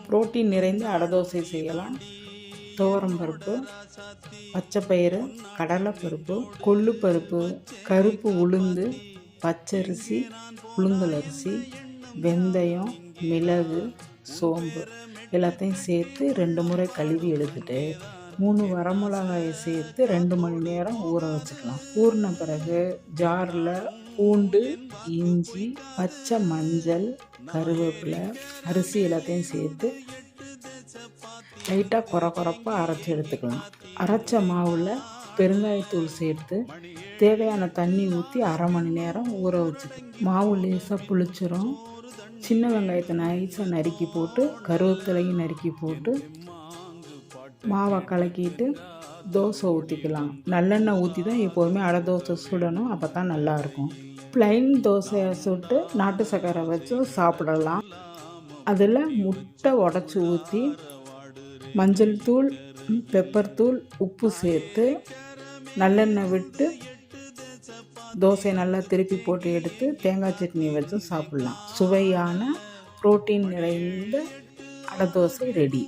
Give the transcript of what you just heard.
Protein நிறைந்த அடை தோசை செய்யலாம். துவரம்பருப்பு, பச்சைப்பயிறு, கடலைப்பருப்பு, கொள்ளு பருப்பு, கருப்பு உளுந்து, பச்சரிசி, புழுங்கல் அரிசி, வெந்தயம், மிளகு, சோம்பு எல்லாத்தையும் சேர்த்து 2 முறை கழுவி எடுத்துட்டு 3 வரமிளகாயை சேர்த்து 2 மணி நேரம் ஊற வச்சுக்கலாம். ஊறின பிறகு ஜாரில் பூண்டு, இஞ்சி, பச்சை மஞ்சள், கருவேப்பிலை, அரிசி எல்லாத்தையும் சேர்த்து லைட்டாக கொரப்பாக அரைச்சி எடுத்துக்கலாம். அரைச்ச மாவில் பெருங்காயத்தூள் சேர்த்து தேவையான தண்ணி ஊற்றி 1/2 மணி நேரம் ஊற வச்சுக்கலாம். மாவு லேசாக புளிச்சிரும். சின்ன வெங்காயத்தை நைஸாக நறுக்கி போட்டு கருவேப்பிலையும் நறுக்கி போட்டு மாவை கலக்கிட்டு தோசை ஊற்றிக்கலாம். நல்லெண்ணெய் ஊற்றி தான் எப்போதுமே அடை தோசை சுடணும், அப்போ தான் நல்லாயிருக்கும். ப்ளைன் தோசையை சுட்டு நாட்டு சர்க்கரை வச்சு சாப்பிடலாம். அதில் முட்டை உடச்சி ஊற்றி மஞ்சள் தூள், பெப்பர் தூள், உப்பு சேர்த்து நல்லெண்ணெய் விட்டு தோசை நல்லா திருப்பி போட்டு எடுத்து தேங்காய் சட்னி வச்சு சாப்பிட்லாம். சுவையான புரோட்டீன் நிறைந்த அடை தோசை ரெடி.